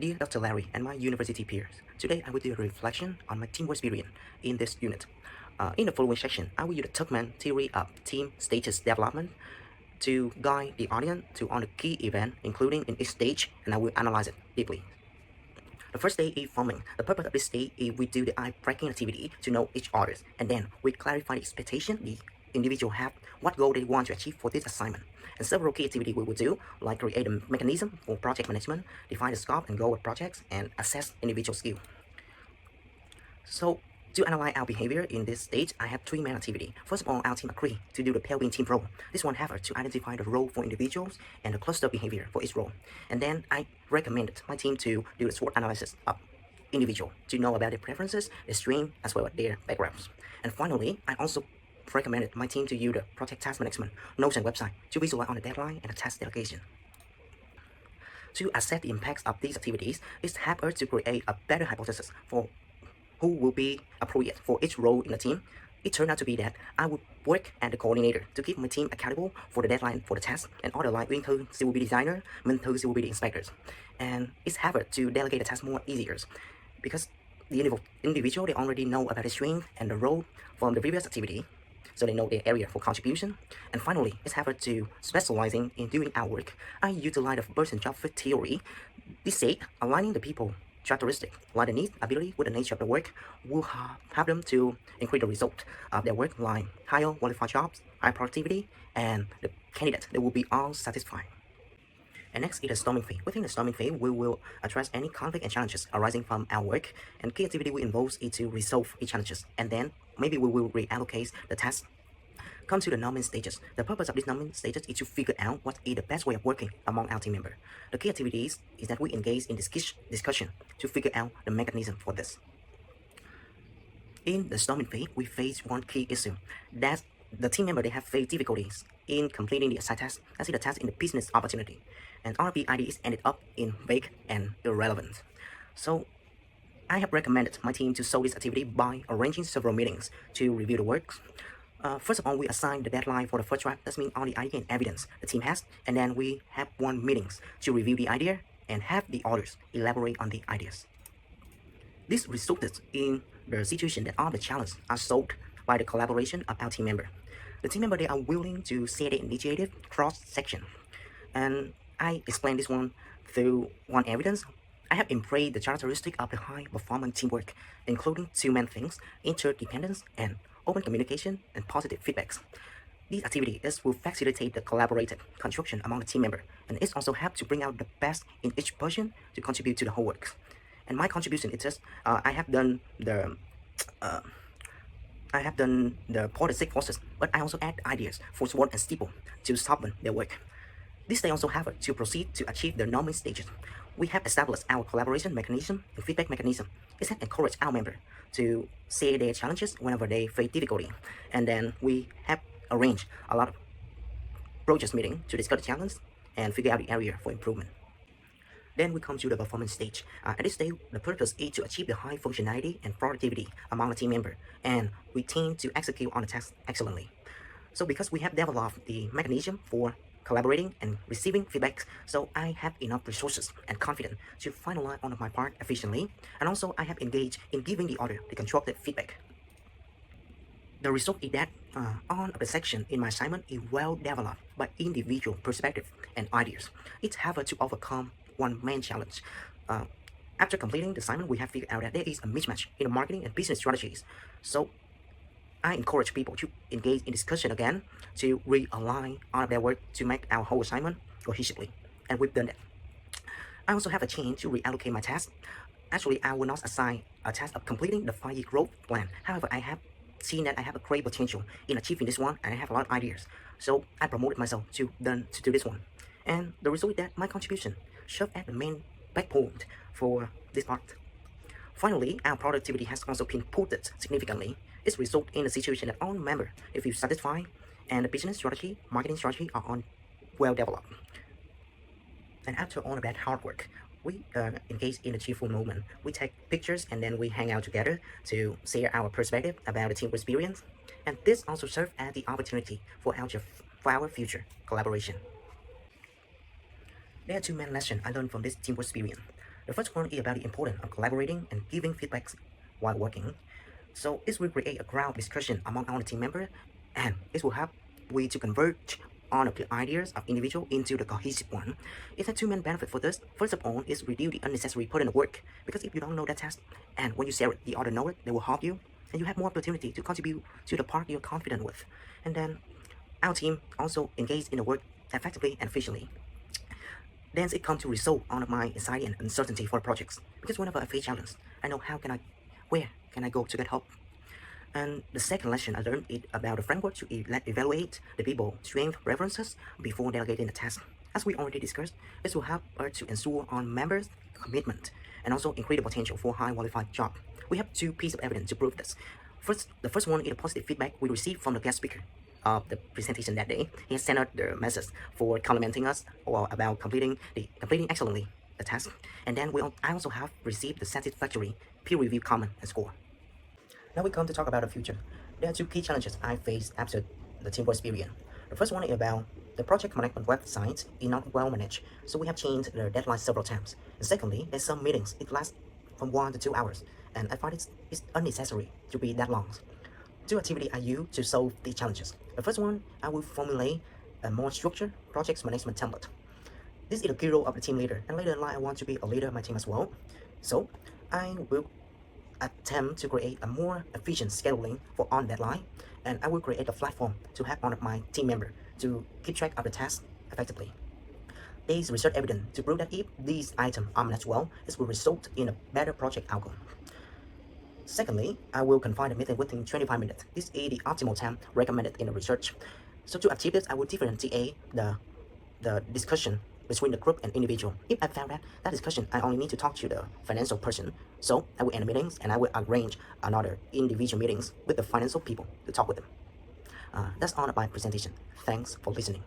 Dear Dr. Larry and my university peers, today I will do a reflection on my teamwork experience in this unit. In the following section, I will use the Tuckman theory of team status development to guide the audience to on the key event, including in each stage, and I will analyze it deeply. The first stage is forming. The purpose of this stage is we do the eye-breaking activity to know each other, and then we clarify the expectation the individual have, what goal they want to achieve for this assignment. And several key activities we will do, like create a mechanism for project management, define the scope and goal of projects, and assess individual skill. So to analyze our behavior in this stage, I have three main activities. First of all, our team agree to do the pairing team role. This one have to identify the role for individuals and the cluster behavior for each role. And then I recommended my team to do the SWOT analysis of individual to know about their preferences, their strengths, as well as their backgrounds. And finally, I also recommended my team to use the project task management Notion website to visualize on the deadline and the task delegation. To assess the impacts of these activities, it helps us to create a better hypothesis for who will be appropriate for each role in the team. It turned out to be that I would work as the coordinator to keep my team accountable for the deadline for the task, and other like Wing still will be the designer, Mentor still will be the inspectors. And it's harder to delegate the task more easier because the individual, they already know about the strength and the role from the previous activity, so they know their area for contribution. And finally, it's harder to specializing in doing our work. I utilize the person job fit theory. This said, aligning the people characteristic like the need, ability with the nature of the work will help them to increase the result of their work, like higher qualified jobs, high productivity, and the candidate they will be all satisfied. And next is the storming phase. Within the storming phase, we will address any conflict and challenges arising from our work, and key activity will involve it to resolve each challenges, and then maybe we will reallocate the tasks. Come to the norming stages. The purpose of these norming stages is to figure out what is the best way of working among our team members. The key activities is that we engage in discussion to figure out the mechanism for this. In the storming phase, we face one key issue, that the team member they have faced difficulties in completing the assigned task. I see the task in the business opportunity, and RP ideas ended up in vague and irrelevant. So I have recommended my team to solve this activity by arranging several meetings to review the work. First of all, we assign the deadline for the first draft. That means all the idea and evidence the team has, and then we have one meetings to review the idea and have the others elaborate on the ideas. This resulted in the situation that all the challenges are solved by the collaboration of our team member. The team member, they are willing to set the initiative cross-section, and I explain this one through one evidence. I have embraced the characteristic of the high-performing teamwork, including two main things: interdependence and open communication and positive feedbacks. These activities will facilitate the collaborative construction among the team member, and it also helps to bring out the best in each person to contribute to the whole work. And my contribution is just I have done the policy forces, but I also add ideas for SWOT and STEEPLE to sharpen their work. This they also have to proceed to achieve the norming stages. We have established our collaboration mechanism and feedback mechanism. It has encouraged our members to share their challenges whenever they face difficulty. And then we have arranged a lot of project meetings to discuss the challenge and figure out the area for improvement. Then we come to the performance stage. At this stage, the purpose is to achieve the high functionality and productivity among the team member, and we tend to execute on the task excellently. So because we have developed the mechanism for collaborating and receiving feedback, so I have enough resources and confidence to finalize on my part efficiently, and also I have engaged in giving the other the constructive feedback. The result is that all of the section in my assignment is well developed by individual perspective and ideas. It's harder to overcome one main challenge. After completing the assignment, we have figured out that there is a mismatch in the marketing and business strategies. So I encourage people to engage in discussion again to realign all of their work to make our whole assignment cohesively, and we've done that. I also have a chance to reallocate my tasks. Actually, I will not assign a task of completing the 5-year growth plan. However, I have seen that I have a great potential in achieving this one, and I have a lot of ideas. So I promoted myself to do this one, and the result is that my contribution served as the main backbone for this part. Finally, our productivity has also been boosted significantly. It's result in a situation that all members feel satisfied, and the business strategy, marketing strategy are on well developed. And after all of that hard work, we engage in a cheerful moment. We take pictures and then we hang out together to share our perspective about the team experience. And this also serves as the opportunity for our future collaboration. There are two main lessons I learned from this teamwork experience. The first one is about the importance of collaborating and giving feedbacks while working. So this will create a crowd discussion among our team members, and this will help we to converge all of the ideas of individual into the cohesive one. It has two main benefits for this. First of all is reduce the unnecessary burden of work, because if you don't know that task and when you share it, the other know it, they will help you and you have more opportunity to contribute to the part you're confident with. And then our team also engage in the work effectively and efficiently. Then it comes to resolve all of my anxiety and uncertainty for projects, because whenever I face challenge, I know where can I go to get help. And the second lesson I learned is about the framework to evaluate the people's strength references before delegating the task. As we already discussed, this will help us to ensure on members' commitment and also increase the potential for high qualified job. We have two pieces of evidence to prove this. The first one is the positive feedback we received from the guest speaker of the presentation that day. He has sent out the message for complimenting us or about completing excellently the task. And then I also have received the satisfactory peer review comment and score. Now we come to talk about the future. There are two key challenges I faced after the teamwork experience. The first one is about the project management website is not well managed, so we have changed the deadline several times. And secondly, there's some meetings, it lasts from 1 to 2 hours, and I find it's unnecessary to be that long. Two activities I use to solve these challenges. The first one, I will formulate a more structured project management template. This is the key role of the team leader, and later in life I want to be a leader of my team as well. So I will attempt to create a more efficient scheduling for on deadline, and I will create a platform to help one of my team members to keep track of the tasks effectively. There is research evidence to prove that if these items are managed well, this will result in a better project outcome. Secondly, I will confine the meeting within 25 minutes. This is the optimal time recommended in the research. So to achieve this, I will differentiate the discussion between the group and individual. If I found that discussion, I only need to talk to the financial person. So I will end the meetings and I will arrange another individual meetings with the financial people to talk with them. That's all of my presentation. Thanks for listening.